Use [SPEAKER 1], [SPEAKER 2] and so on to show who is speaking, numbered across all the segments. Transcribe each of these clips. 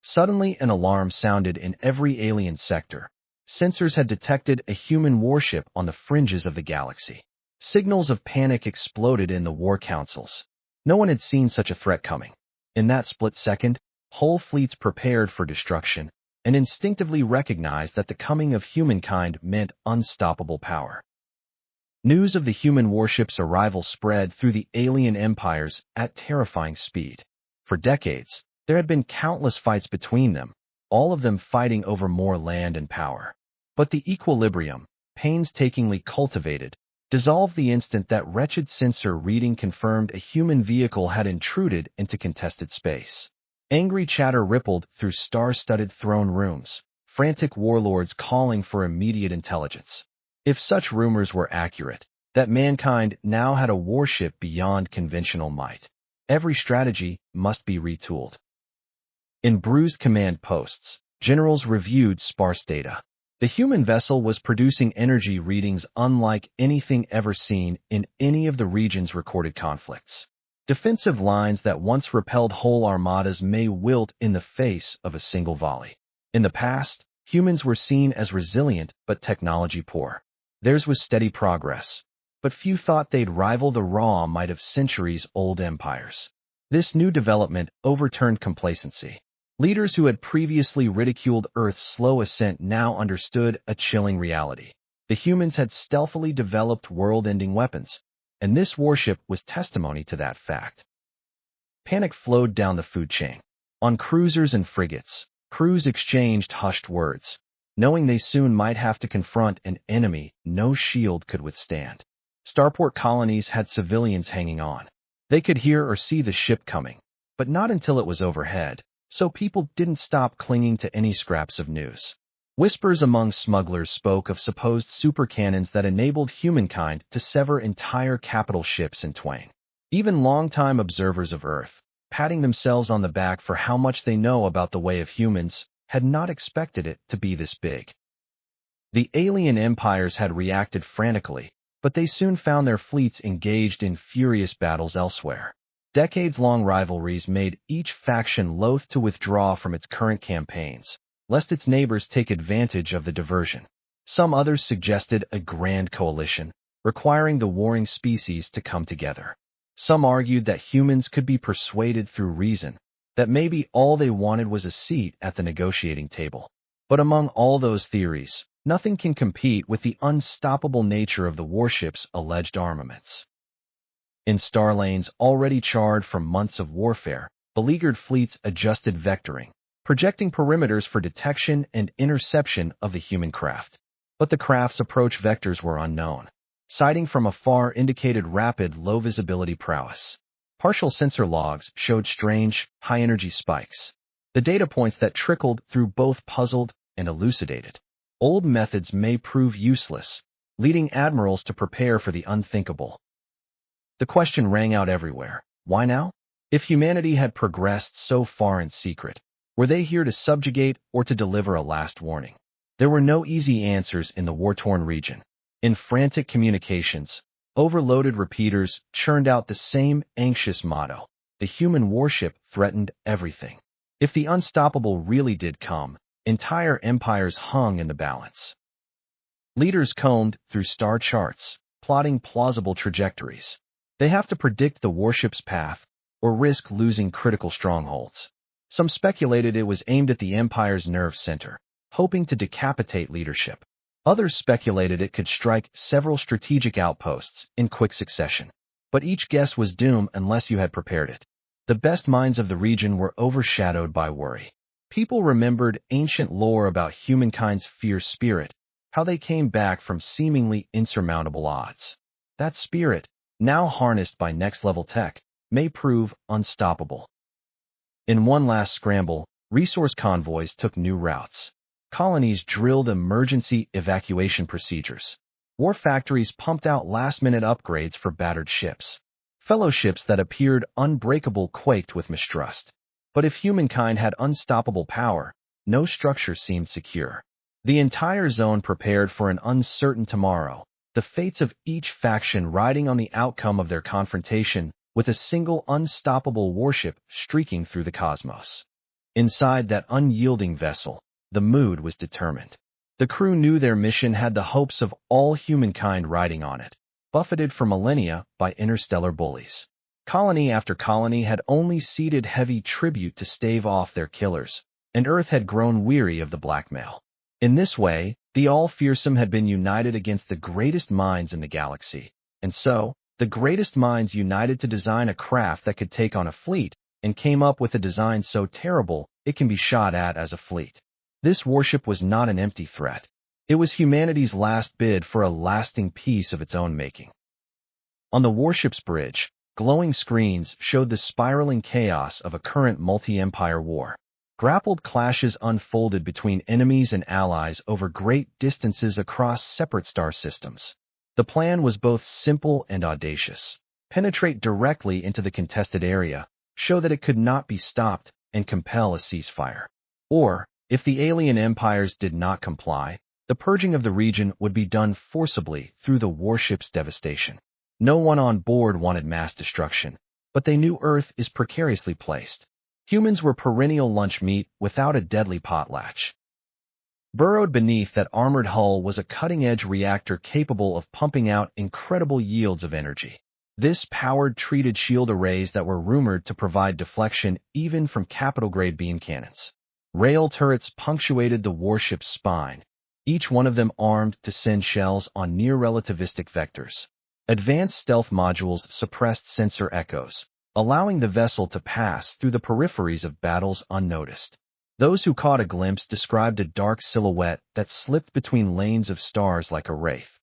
[SPEAKER 1] Suddenly, an alarm sounded in every alien sector. Sensors had detected a human warship on the fringes of the galaxy. Signals of panic exploded in the war councils. No one had seen such a threat coming. In that split second, whole fleets prepared for destruction and instinctively recognized that the coming of humankind meant unstoppable power. News of the human warship's arrival spread through the alien empires at terrifying speed. For decades, there had been countless fights between them, all of them fighting over more land and power. But the equilibrium, painstakingly cultivated, dissolved the instant that wretched sensor reading confirmed a human vehicle had intruded into contested space. Angry chatter rippled through star-studded throne rooms, frantic warlords calling for immediate intelligence. If such rumors were accurate, that mankind now had a warship beyond conventional might, every strategy must be retooled. In bruised command posts, generals reviewed sparse data. The human vessel was producing energy readings unlike anything ever seen in any of the region's recorded conflicts. Defensive lines that once repelled whole armadas may wilt in the face of a single volley. In the past, humans were seen as resilient but technology poor. Theirs was steady progress, but few thought they'd rival the raw might of centuries-old empires. This new development overturned complacency. Leaders who had previously ridiculed Earth's slow ascent now understood a chilling reality. The humans had stealthily developed world-ending weapons, and this warship was testimony to that fact. Panic flowed down the food chain. On cruisers and frigates, crews exchanged hushed words, knowing they soon might have to confront an enemy no shield could withstand. Starport colonies had civilians hanging on. They could hear or see the ship coming, but not until it was overhead, so people didn't stop clinging to any scraps of news. Whispers among smugglers spoke of supposed supercannons that enabled humankind to sever entire capital ships in twain. Even longtime observers of Earth, patting themselves on the back for how much they know about the way of humans, had not expected it to be this big. The alien empires had reacted frantically, but they soon found their fleets engaged in furious battles elsewhere. Decades-long rivalries made each faction loath to withdraw from its current campaigns, lest its neighbors take advantage of the diversion. Some others suggested a grand coalition, requiring the warring species to come together. Some argued that humans could be persuaded through reason, that maybe all they wanted was a seat at the negotiating table. But among all those theories, nothing can compete with the unstoppable nature of the warship's alleged armaments. In star lanes already charred from months of warfare, beleaguered fleets adjusted vectoring, projecting perimeters for detection and interception of the human craft. But the craft's approach vectors were unknown. Sighting from afar indicated rapid, low-visibility prowess. Partial sensor logs showed strange, high-energy spikes. The data points that trickled through both puzzled and elucidated. Old methods may prove useless, leading admirals to prepare for the unthinkable. The question rang out everywhere. Why now? If humanity had progressed so far in secret, were they here to subjugate or to deliver a last warning? There were no easy answers in the war-torn region. In frantic communications, overloaded repeaters churned out the same anxious motto. The human warship threatened everything. If the unstoppable really did come, entire empires hung in the balance. Leaders combed through star charts, plotting plausible trajectories. They have to predict the warship's path or risk losing critical strongholds. Some speculated it was aimed at the empire's nerve center, hoping to decapitate leadership. Others speculated it could strike several strategic outposts in quick succession. But each guess was doom unless you had prepared it. The best minds of the region were overshadowed by worry. People remembered ancient lore about humankind's fierce spirit, how they came back from seemingly insurmountable odds. That spirit, now harnessed by next-level tech, may prove unstoppable. In one last scramble, resource convoys took new routes. Colonies drilled emergency evacuation procedures. War factories pumped out last-minute upgrades for battered ships. Fellow ships that appeared unbreakable quaked with mistrust. But if humankind had unstoppable power, no structure seemed secure. The entire zone prepared for an uncertain tomorrow, the fates of each faction riding on the outcome of their confrontation with a single unstoppable warship streaking through the cosmos. Inside that unyielding vessel, the mood was determined. The crew knew their mission had the hopes of all humankind riding on it, buffeted for millennia by interstellar bullies. Colony after colony had only ceded heavy tribute to stave off their killers, and Earth had grown weary of the blackmail. In this way, the all-fearsome had been united against the greatest minds in the galaxy, and so, the greatest minds united to design a craft that could take on a fleet, and came up with a design so terrible it can be shot at as a fleet. This warship was not an empty threat. It was humanity's last bid for a lasting piece of its own making. On the warship's bridge, glowing screens showed the spiraling chaos of a current multi-empire war. Grappled clashes unfolded between enemies and allies over great distances across separate star systems. The plan was both simple and audacious. Penetrate directly into the contested area, show that it could not be stopped, and compel a ceasefire. Or, if the alien empires did not comply, the purging of the region would be done forcibly through the warship's devastation. No one on board wanted mass destruction, but they knew Earth is precariously placed. Humans were perennial lunch meat without a deadly potlatch. Burrowed beneath that armored hull was a cutting-edge reactor capable of pumping out incredible yields of energy. This powered treated shield arrays that were rumored to provide deflection even from capital-grade beam cannons. Rail turrets punctuated the warship's spine, each one of them armed to send shells on near-relativistic vectors. Advanced stealth modules suppressed sensor echoes, allowing the vessel to pass through the peripheries of battles unnoticed. Those who caught a glimpse described a dark silhouette that slipped between lanes of stars like a wraith.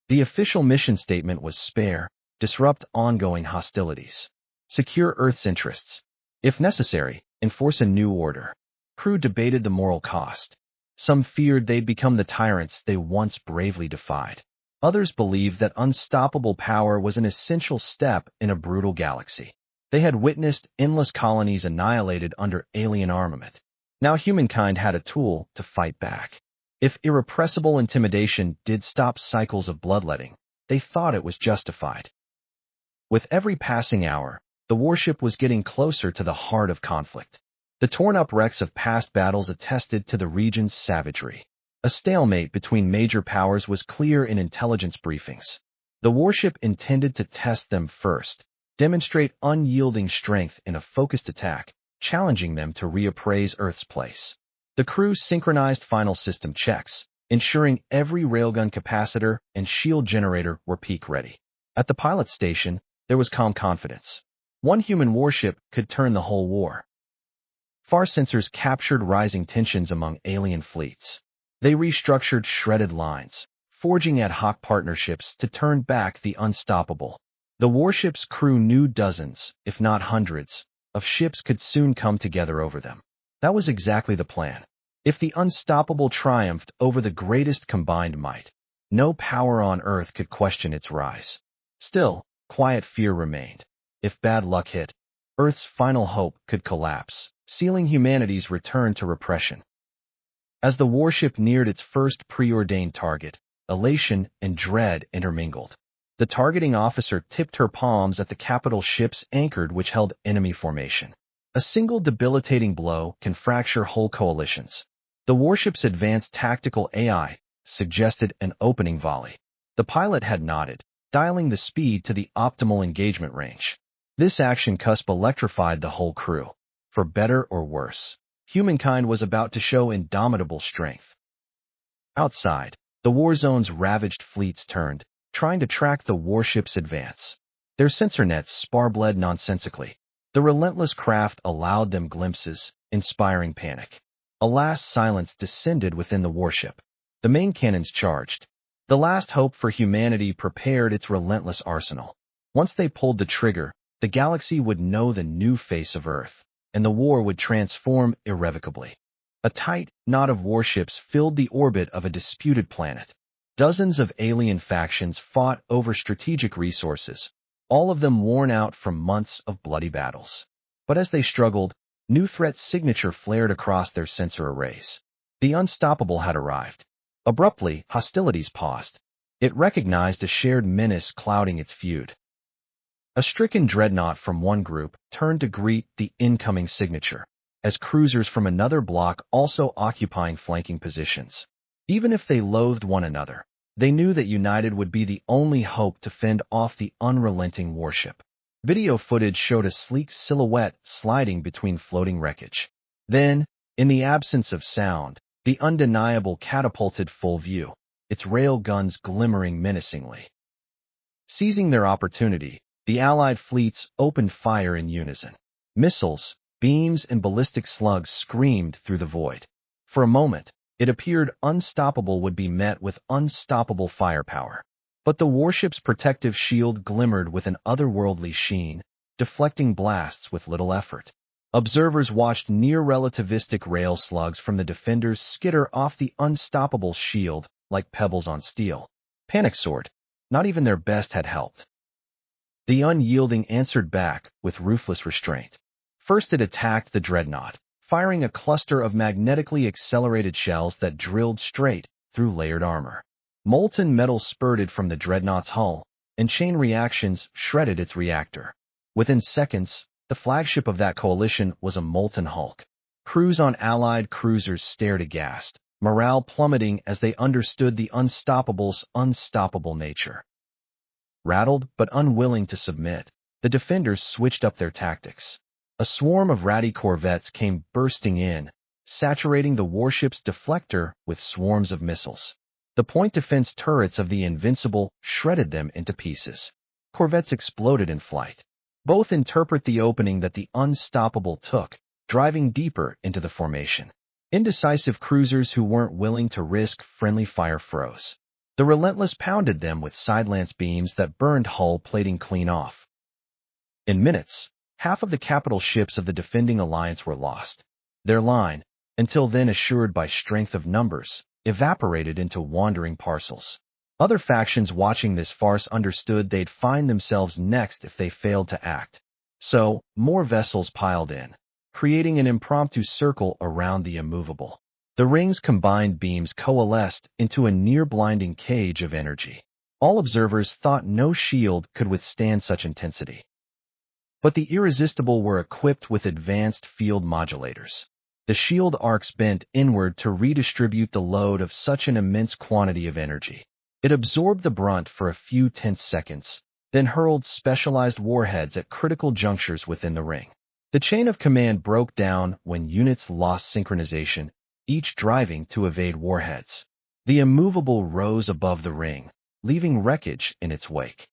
[SPEAKER 1] The official mission statement was spare, disrupt ongoing hostilities. Secure Earth's interests. If necessary, enforce a new order. Crew debated the moral cost. Some feared they'd become the tyrants they once bravely defied. Others believed that unstoppable power was an essential step in a brutal galaxy. They had witnessed endless colonies annihilated under alien armament. Now humankind had a tool to fight back. If irrepressible intimidation did stop cycles of bloodletting, they thought it was justified. With every passing hour, the warship was getting closer to the heart of conflict. The torn-up wrecks of past battles attested to the region's savagery. A stalemate between major powers was clear in intelligence briefings. The warship intended to test them first, demonstrate unyielding strength in a focused attack, challenging them to reappraise Earth's place. The crew synchronized final system checks, ensuring every railgun capacitor and shield generator were peak ready. At the pilot station, there was calm confidence. One human warship could turn the whole war. Far sensors captured rising tensions among alien fleets. They restructured shredded lines, forging ad hoc partnerships to turn back the unstoppable. The warship's crew knew dozens, if not hundreds, of ships could soon come together over them. That was exactly the plan. If the unstoppable triumphed over the greatest combined might, no power on Earth could question its rise. Still, quiet fear remained. If bad luck hit, Earth's final hope could collapse, sealing humanity's return to repression. As the warship neared its first preordained target, elation and dread intermingled. The targeting officer tipped her palms at the capital ships anchored which held enemy formation. A single debilitating blow can fracture whole coalitions. The warship's advanced tactical AI suggested an opening volley. The pilot had nodded, dialing the speed to the optimal engagement range. This action cusp electrified the whole crew. For better or worse, humankind was about to show indomitable strength. Outside, the war zone's ravaged fleets turned, trying to track the warship's advance. Their sensor nets sparbled nonsensically. The relentless craft allowed them glimpses, inspiring panic. A last silence descended within the warship. The main cannons charged. The last hope for humanity prepared its relentless arsenal. Once they pulled the trigger, the galaxy would know the new face of Earth, and the war would transform irrevocably. A tight knot of warships filled the orbit of a disputed planet. Dozens of alien factions fought over strategic resources, all of them worn out from months of bloody battles. But as they struggled, new threat signature flared across their sensor arrays. The unstoppable had arrived. Abruptly, hostilities paused. It recognized a shared menace clouding its feud. A stricken dreadnought from one group turned to greet the incoming signature. as cruisers from another block also occupying flanking positions. Even if they loathed one another, they knew that united would be the only hope to fend off the unrelenting warship. Video footage showed a sleek silhouette sliding between floating wreckage. Then, in the absence of sound, the undeniable catapulted full view, its rail guns glimmering menacingly. Seizing their opportunity, the Allied fleets opened fire in unison. Missiles, beams, and ballistic slugs screamed through the void. For a moment, it appeared Unstoppable would be met with unstoppable firepower. But the warship's protective shield glimmered with an otherworldly sheen, deflecting blasts with little effort. Observers watched near-relativistic rail slugs from the defenders skitter off the Unstoppable's shield like pebbles on steel. Panic soared. Not even their best had helped. The unyielding answered back with ruthless restraint. First it attacked the dreadnought, firing a cluster of magnetically accelerated shells that drilled straight through layered armor. Molten metal spurted from the dreadnought's hull, and chain reactions shredded its reactor. Within seconds, the flagship of that coalition was a molten hulk. Crews on Allied cruisers stared aghast, morale plummeting as they understood the Unstoppable's unstoppable nature. Rattled but unwilling to submit, the defenders switched up their tactics. A swarm of ratty corvettes came bursting in, saturating the warship's deflector with swarms of missiles. The point defense turrets of the Invincible shredded them into pieces. Corvettes exploded in flight. Both interpret the opening that the Unstoppable took, driving deeper into the formation. Indecisive cruisers who weren't willing to risk friendly fire froze. The Relentless pounded them with side-lance beams that burned hull plating clean off. In minutes, half of the capital ships of the defending alliance were lost. Their line, until then assured by strength of numbers, evaporated into wandering parcels. Other factions watching this farce understood they'd find themselves next if they failed to act. So, more vessels piled in, creating an impromptu circle around the immovable. The ring's combined beams coalesced into a near-blinding cage of energy. All observers thought no shield could withstand such intensity. But the Irresistible were equipped with advanced field modulators. The shield arcs bent inward to redistribute the load of such an immense quantity of energy. It absorbed the brunt for a few tense seconds, then hurled specialized warheads at critical junctures within the ring. The chain of command broke down when units lost synchronization, each driving to evade warheads. The immovable rose above the ring, leaving wreckage in its wake.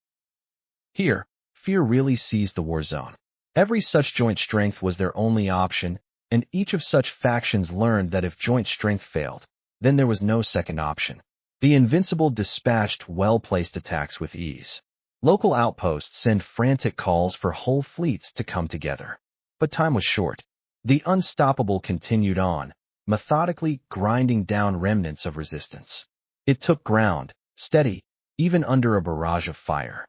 [SPEAKER 1] Here, fear really seized the war zone. Every such joint strength was their only option, and each of such factions learned that if joint strength failed, then there was no second option. The Invincible dispatched well-placed attacks with ease. Local outposts sent frantic calls for whole fleets to come together. But time was short. The Unstoppable continued on, methodically grinding down remnants of resistance. It took ground, steady, even under a barrage of fire.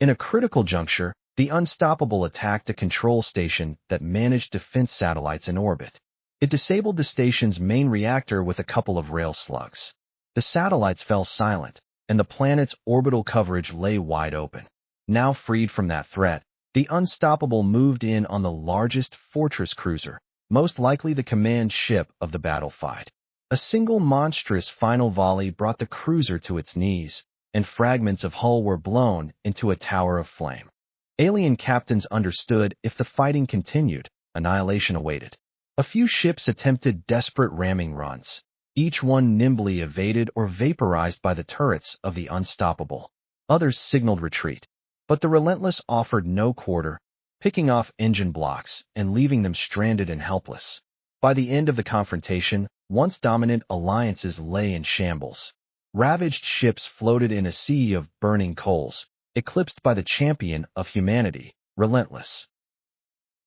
[SPEAKER 1] In a critical juncture, the Unstoppable attacked a control station that managed defense satellites in orbit. It disabled the station's main reactor with a couple of rail slugs. The satellites fell silent, and the planet's orbital coverage lay wide open. Now freed from that threat, the Unstoppable moved in on the largest fortress cruiser, most likely the command ship of the battle fight. A single monstrous final volley brought the cruiser to its knees, and fragments of hull were blown into a tower of flame. Alien captains understood if the fighting continued, annihilation awaited. A few ships attempted desperate ramming runs, each one nimbly evaded or vaporized by the turrets of the Unstoppable. Others signaled retreat, but the Relentless offered no quarter, picking off engine blocks and leaving them stranded and helpless. By the end of the confrontation, once dominant alliances lay in shambles. Ravaged ships floated in a sea of burning coals, eclipsed by the champion of humanity, Relentless.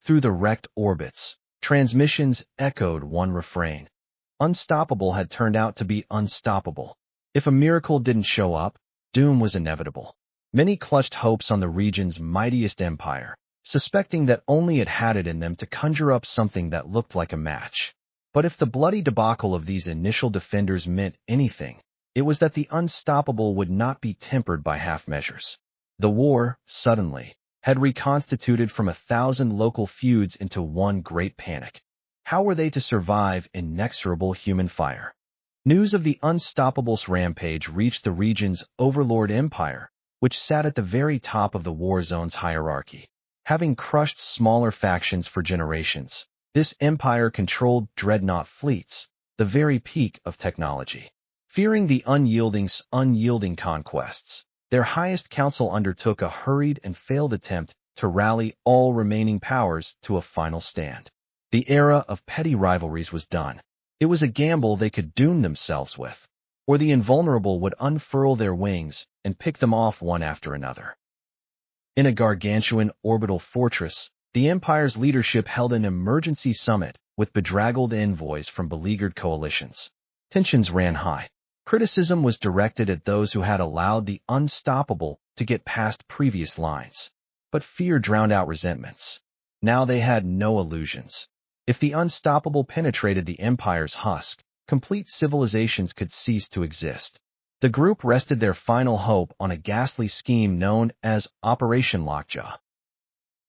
[SPEAKER 1] Through the wrecked orbits, transmissions echoed one refrain. Unstoppable had turned out to be unstoppable. If a miracle didn't show up, doom was inevitable. Many clutched hopes on the region's mightiest empire, suspecting that only it had it in them to conjure up something that looked like a match. But if the bloody debacle of these initial defenders meant anything, it was that the Unstoppable would not be tempered by half measures. The war, suddenly, had reconstituted from 1,000 local feuds into one great panic. How were they to survive inexorable human fire? News of the Unstoppables' rampage reached the region's overlord empire, which sat at the very top of the war zone's hierarchy. Having crushed smaller factions for generations, this empire controlled dreadnought fleets, the very peak of technology. Fearing the unyielding conquests, their highest council undertook a hurried and failed attempt to rally all remaining powers to a final stand. The era of petty rivalries was done. It was a gamble they could doom themselves with, or the invulnerable would unfurl their wings and pick them off one after another. In a gargantuan orbital fortress, the Empire's leadership held an emergency summit with bedraggled envoys from beleaguered coalitions. Tensions ran high. Criticism was directed at those who had allowed the Unstoppable to get past previous lines. But fear drowned out resentments. Now they had no illusions. If the Unstoppable penetrated the Empire's husk, complete civilizations could cease to exist. The group rested their final hope on a ghastly scheme known as Operation Lockjaw.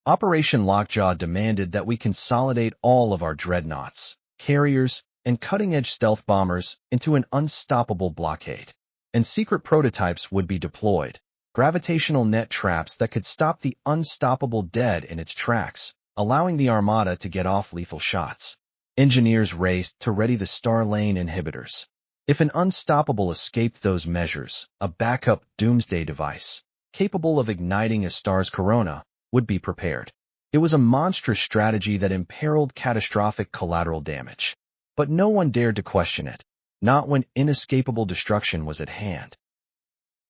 [SPEAKER 1] Operation Lockjaw demanded that we consolidate all of our dreadnoughts, carriers, and cutting-edge stealth bombers into an unstoppable blockade. And secret prototypes would be deployed, gravitational net traps that could stop the Unstoppable dead in its tracks, allowing the Armada to get off lethal shots. Engineers raced to ready the star lane inhibitors. If an Unstoppable escaped those measures, a backup doomsday device, capable of igniting a star's corona, would be prepared. It was a monstrous strategy that imperiled catastrophic collateral damage. But no one dared to question it, not when inescapable destruction was at hand.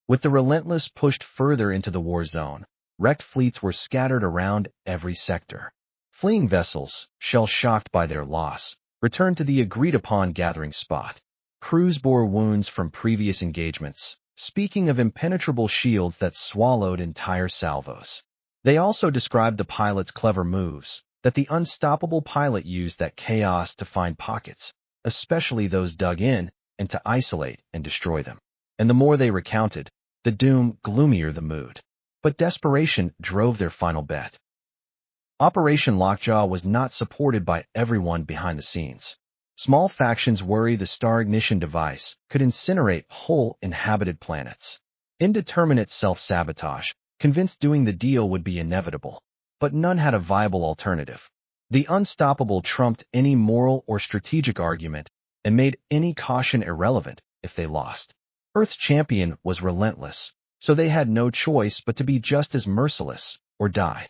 [SPEAKER 1] With the Relentless pushed further into the war zone, wrecked fleets were scattered around every sector. Fleeing vessels, shell-shocked by their loss, returned to the agreed-upon gathering spot. Crews bore wounds from previous engagements, speaking of impenetrable shields that swallowed entire salvos. They also described the pilot's clever moves, that the Unstoppable pilot used that chaos to find pockets, especially those dug in, and to isolate and destroy them. And the more they recounted, the gloomier the mood. But desperation drove their final bet. Operation Lockjaw was not supported by everyone behind the scenes. Small factions worry the star ignition device could incinerate whole inhabited planets. Indeterminate self-sabotage, convinced doing the deal would be inevitable. But none had a viable alternative. The Unstoppable trumped any moral or strategic argument and made any caution irrelevant if they lost. Earth's champion was relentless, so they had no choice but to be just as merciless or die.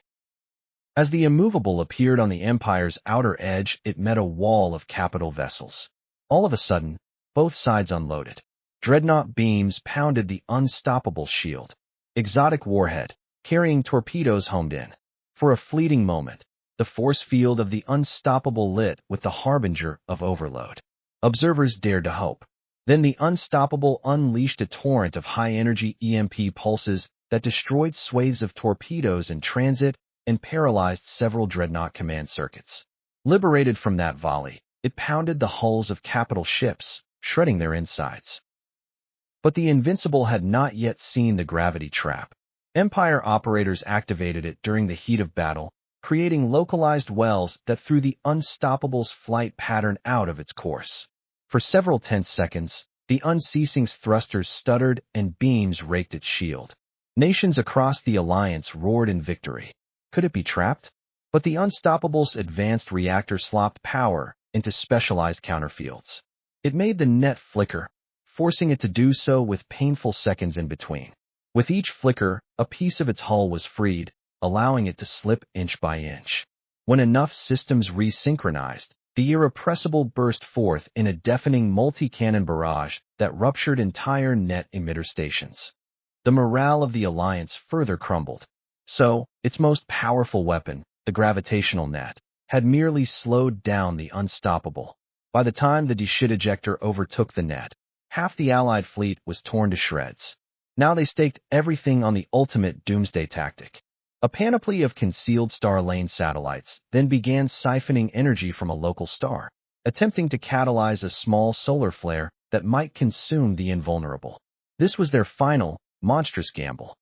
[SPEAKER 1] As the Immovable appeared on the Empire's outer edge, it met a wall of capital vessels. All of a sudden, both sides unloaded. Dreadnought beams pounded the Unstoppable shield. Exotic warhead, carrying torpedoes homed in. For a fleeting moment, the force field of the Unstoppable lit with the harbinger of overload. Observers dared to hope. Then the Unstoppable unleashed a torrent of high-energy EMP pulses that destroyed swathes of torpedoes in transit and paralyzed several dreadnought command circuits. Liberated from that volley, it pounded the hulls of capital ships, shredding their insides. But the Invincible had not yet seen the gravity trap. Empire operators activated it during the heat of battle, creating localized wells that threw the Unstoppable's flight pattern out of its course. For several tense seconds, the Unceasing's thrusters stuttered and beams raked its shield. Nations across the Alliance roared in victory. Could it be trapped? But the Unstoppable's advanced reactor slopped power into specialized counterfields. It made the net flicker, forcing it to do so with painful seconds in between. With each flicker, a piece of its hull was freed, allowing it to slip inch by inch. When enough systems resynchronized, the Irrepressible burst forth in a deafening multi-cannon barrage that ruptured entire net emitter stations. The morale of the Alliance further crumbled. So, its most powerful weapon, the gravitational net, had merely slowed down the Unstoppable. By the time the Deshit ejector overtook the net, half the Allied fleet was torn to shreds. Now they staked everything on the ultimate doomsday tactic. A panoply of concealed star lane satellites then began siphoning energy from a local star, attempting to catalyze a small solar flare that might consume the Invulnerable. This was their final, monstrous gamble.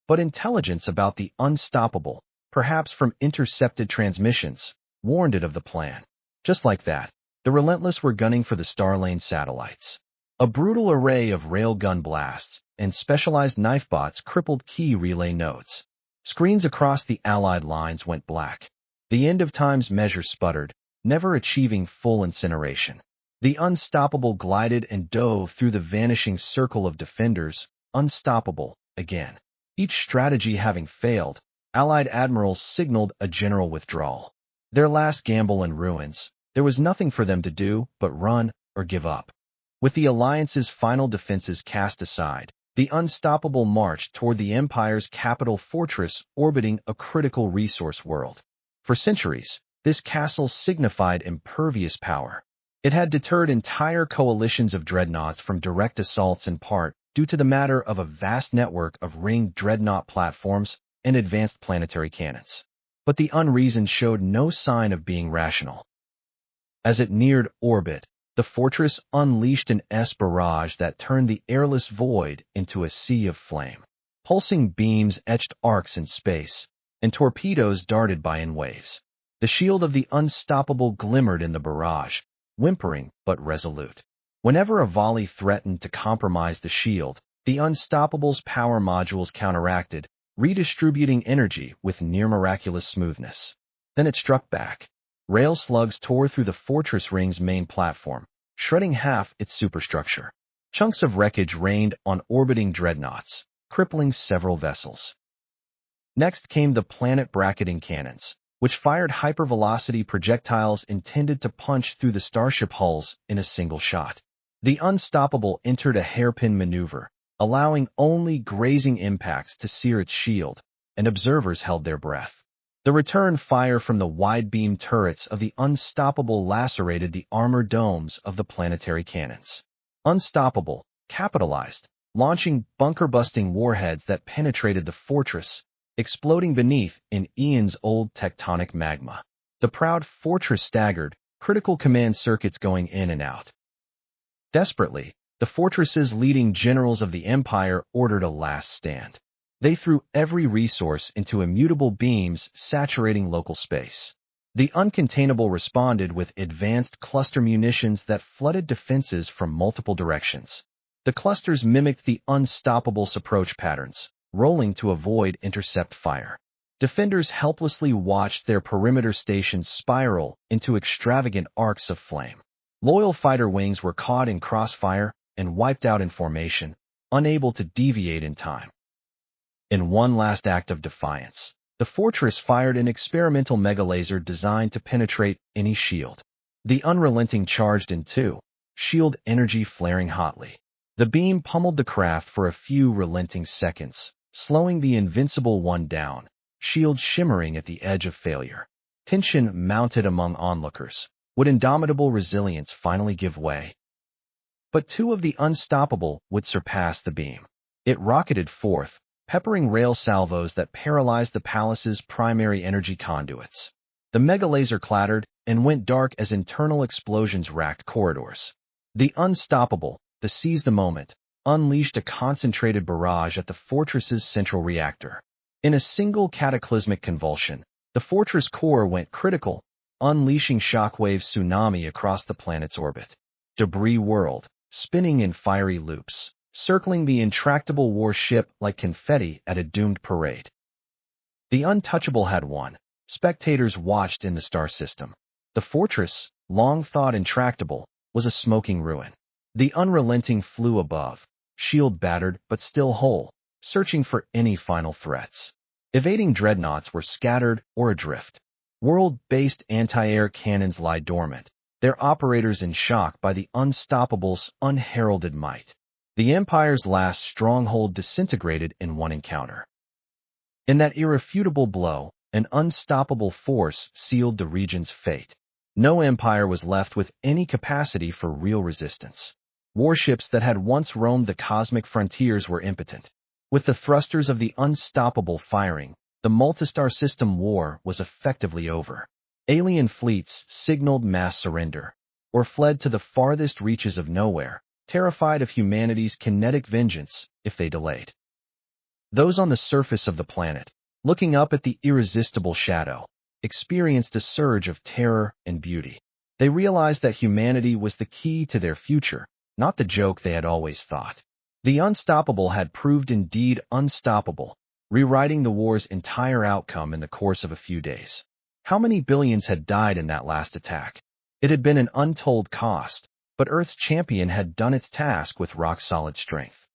[SPEAKER 1] But intelligence about the Unstoppable, perhaps from intercepted transmissions, warned it of the plan. Just like that, the Relentless were gunning for the Starlane satellites. A brutal array of railgun blasts and specialized knife bots crippled key relay nodes. Screens across the Allied lines went black. The end-of-times measure sputtered, never achieving full incineration. The Unstoppable glided and dove through the vanishing circle of defenders, unstoppable again. Each strategy having failed, Allied admirals signaled a general withdrawal. Their last gamble in ruins, there was nothing for them to do but run or give up. With the Alliance's final defenses cast aside, the Unstoppable marched toward the Empire's capital fortress orbiting a critical resource world. For centuries, this castle signified impervious power. It had deterred entire coalitions of dreadnoughts from direct assaults in part due to the matter of a vast network of ringed dreadnought platforms and advanced planetary cannons. But the Unreasoned showed no sign of being rational. As it neared orbit, the fortress unleashed an S-barrage that turned the airless void into a sea of flame. Pulsing beams etched arcs in space, and torpedoes darted by in waves. The shield of the Unstoppable glimmered in the barrage, whimpering but resolute. Whenever a volley threatened to compromise the shield, the Unstoppable's power modules counteracted, redistributing energy with near-miraculous smoothness. Then it struck back. Rail slugs tore through the fortress ring's main platform, shredding half its superstructure. Chunks of wreckage rained on orbiting dreadnoughts, crippling several vessels. Next came the planet-bracketing cannons, which fired hypervelocity projectiles intended to punch through the starship hulls in a single shot. The Unstoppable entered a hairpin maneuver, allowing only grazing impacts to sear its shield, and observers held their breath. The return fire from the wide-beam turrets of the Unstoppable lacerated the armored domes of the planetary cannons. Unstoppable capitalized, launching bunker-busting warheads that penetrated the fortress, exploding beneath in eons-old tectonic magma. The proud fortress staggered, critical command circuits going in and out. Desperately, the fortress's leading generals of the Empire ordered a last stand. They threw every resource into immutable beams saturating local space. The Uncontainable responded with advanced cluster munitions that flooded defenses from multiple directions. The clusters mimicked the Unstoppable's approach patterns, rolling to avoid intercept fire. Defenders helplessly watched their perimeter stations spiral into extravagant arcs of flame. Loyal fighter wings were caught in crossfire and wiped out in formation, unable to deviate in time. In one last act of defiance, the fortress fired an experimental megalaser designed to penetrate any shield. The Unrelenting charged in two, shield energy flaring hotly. The beam pummeled the craft for a few relenting seconds, slowing the Invincible one down, shield shimmering at the edge of failure. Tension mounted among onlookers. Would indomitable resilience finally give way? But two of the Unstoppable would surpass the beam. It rocketed forth, peppering rail salvos that paralyzed the palace's primary energy conduits. The megalaser clattered and went dark as internal explosions racked corridors. The Unstoppable, to seize the moment, unleashed a concentrated barrage at the fortress's central reactor. In a single cataclysmic convulsion, the fortress core went critical, unleashing shockwave tsunami across the planet's orbit. Debris whirled, spinning in fiery loops, circling the intractable warship like confetti at a doomed parade. The Untouchable had won. Spectators watched in the star system. The fortress, long thought intractable, was a smoking ruin. The Unrelenting flew above, shield battered but still whole, searching for any final threats. Evading dreadnoughts were scattered or adrift. World-based anti-air cannons lie dormant, their operators in shock by the Unstoppable's unheralded might. The Empire's last stronghold disintegrated in one encounter. In that irrefutable blow, an unstoppable force sealed the region's fate. No empire was left with any capacity for real resistance. Warships that had once roamed the cosmic frontiers were impotent. With the thrusters of the Unstoppable firing, the multistar system war was effectively over. Alien fleets signaled mass surrender, or fled to the farthest reaches of nowhere, terrified of humanity's kinetic vengeance if they delayed. Those on the surface of the planet, looking up at the irresistible shadow, experienced a surge of terror and beauty. They realized that humanity was the key to their future, not the joke they had always thought. The unstoppable had proved indeed unstoppable, rewriting the war's entire outcome in the course of a few days. How many billions had died in that last attack? It had been an untold cost, but Earth's champion had done its task with rock-solid strength.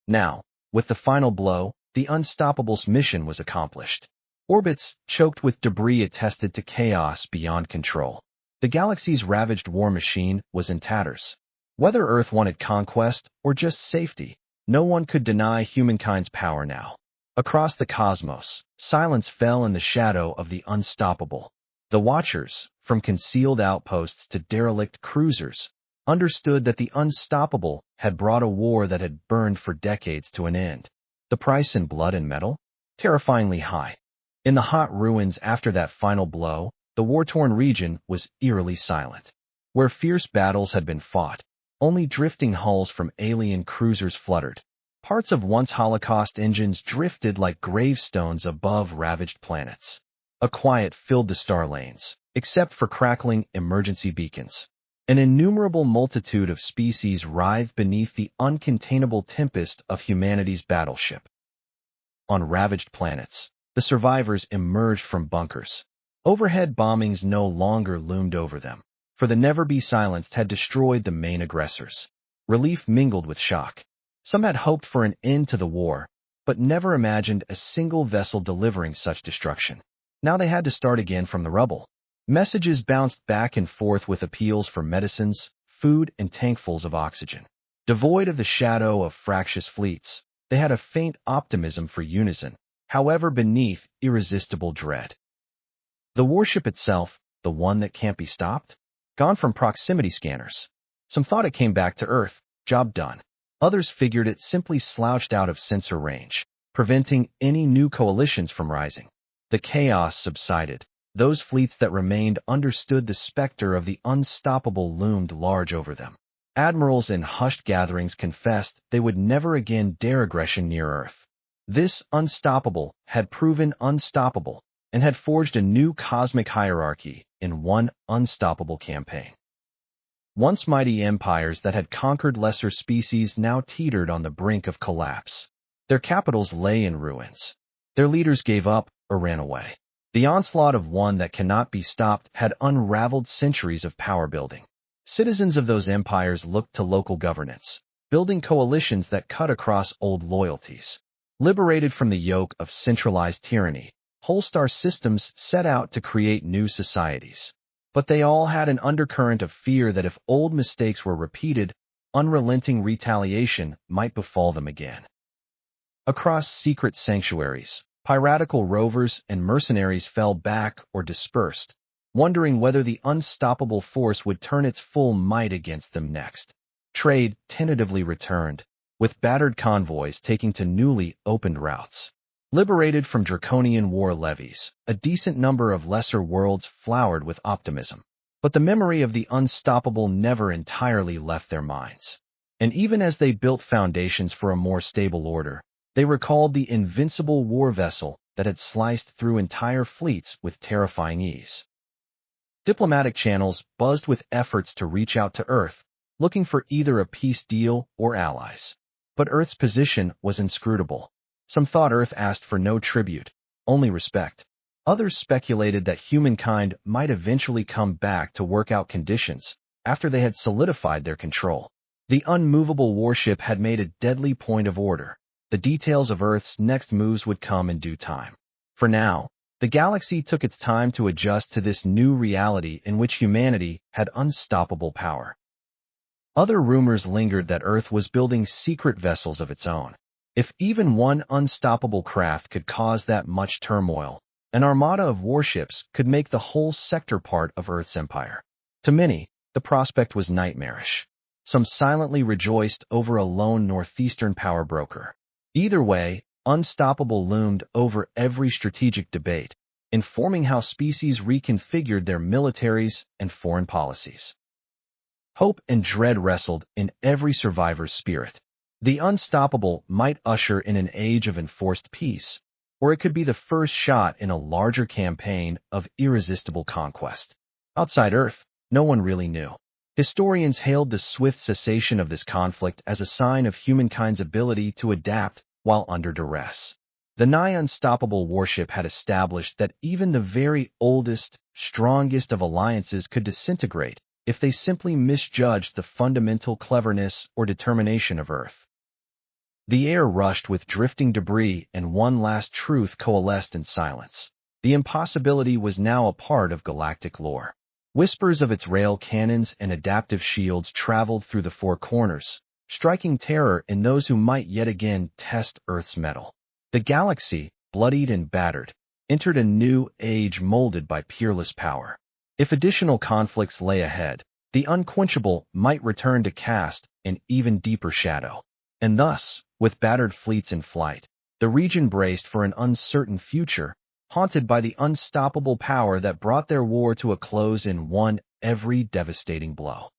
[SPEAKER 1] Now, with the final blow, the Unstoppable's mission was accomplished. Orbits, choked with debris, attested to chaos beyond control. The galaxy's ravaged war machine was in tatters. Whether Earth wanted conquest or just safety, no one could deny humankind's power now. Across the cosmos, silence fell in the shadow of the Unstoppable. The Watchers, from concealed outposts to derelict cruisers, understood that the Unstoppable had brought a war that had burned for decades to an end. The price in blood and metal? Terrifyingly high. In the hot ruins after that final blow, the war-torn region was eerily silent. Where fierce battles had been fought, only drifting hulls from alien cruisers fluttered. Parts of once Holocaust engines drifted like gravestones above ravaged planets. A quiet filled the star lanes, except for crackling emergency beacons. An innumerable multitude of species writhed beneath the uncontainable tempest of humanity's battleship. On ravaged planets, the survivors emerged from bunkers. Overhead bombings no longer loomed over them, for the never-be-silenced had destroyed the main aggressors. Relief mingled with shock. Some had hoped for an end to the war, but never imagined a single vessel delivering such destruction. Now they had to start again from the rubble. Messages bounced back and forth with appeals for medicines, food, and tankfuls of oxygen. Devoid of the shadow of fractious fleets, they had a faint optimism for unison, however beneath irresistible dread. The warship itself, the one that can't be stopped? Gone from proximity scanners. Some thought it came back to Earth, job done. Others figured it simply slouched out of sensor range, preventing any new coalitions from rising. The chaos subsided. Those fleets that remained understood the specter of the Unstoppable loomed large over them. Admirals in hushed gatherings confessed they would never again dare aggression near Earth. This Unstoppable had proven unstoppable and had forged a new cosmic hierarchy in one unstoppable campaign. Once mighty empires that had conquered lesser species now teetered on the brink of collapse. Their capitals lay in ruins. Their leaders gave up or ran away. The onslaught of one that cannot be stopped had unraveled centuries of power building. Citizens of those empires looked to local governance, building coalitions that cut across old loyalties. Liberated from the yoke of centralized tyranny, whole star systems set out to create new societies. But they all had an undercurrent of fear that if old mistakes were repeated, unrelenting retaliation might befall them again. Across secret sanctuaries, piratical rovers and mercenaries fell back or dispersed, wondering whether the Unstoppable force would turn its full might against them next. Trade tentatively returned, with battered convoys taking to newly opened routes. Liberated from draconian war levies, a decent number of lesser worlds flowered with optimism. But the memory of the Unstoppable never entirely left their minds. And even as they built foundations for a more stable order, they recalled the invincible war vessel that had sliced through entire fleets with terrifying ease. Diplomatic channels buzzed with efforts to reach out to Earth, looking for either a peace deal or allies. But Earth's position was inscrutable. Some thought Earth asked for no tribute, only respect. Others speculated that humankind might eventually come back to work out conditions after they had solidified their control. The unmovable warship had made a deadly point of order. The details of Earth's next moves would come in due time. For now, the galaxy took its time to adjust to this new reality in which humanity had unstoppable power. Other rumors lingered that Earth was building secret vessels of its own. If even one unstoppable craft could cause that much turmoil, an armada of warships could make the whole sector part of Earth's empire. To many, the prospect was nightmarish. Some silently rejoiced over a lone northeastern power broker. Either way, Unstoppable loomed over every strategic debate, informing how species reconfigured their militaries and foreign policies. Hope and dread wrestled in every survivor's spirit. The Unstoppable might usher in an age of enforced peace, or it could be the first shot in a larger campaign of irresistible conquest. Outside Earth, No one really knew. Historians hailed the swift cessation of this conflict as a sign of humankind's ability to adapt while under duress. The nigh unstoppable warship had established that even the very oldest, strongest of alliances could disintegrate if they simply misjudged the fundamental cleverness or determination of Earth. The air rushed with drifting debris, and one last truth coalesced in silence. The impossibility was now a part of galactic lore. Whispers of its rail cannons and adaptive shields traveled through the four corners, striking terror in those who might yet again test Earth's mettle. The galaxy, bloodied and battered, entered a new age molded by peerless power. If additional conflicts lay ahead, the unquenchable might return to cast an even deeper shadow. And thus, with battered fleets in flight, the region braced for an uncertain future, haunted by the unstoppable power that brought their war to a close in one every devastating blow.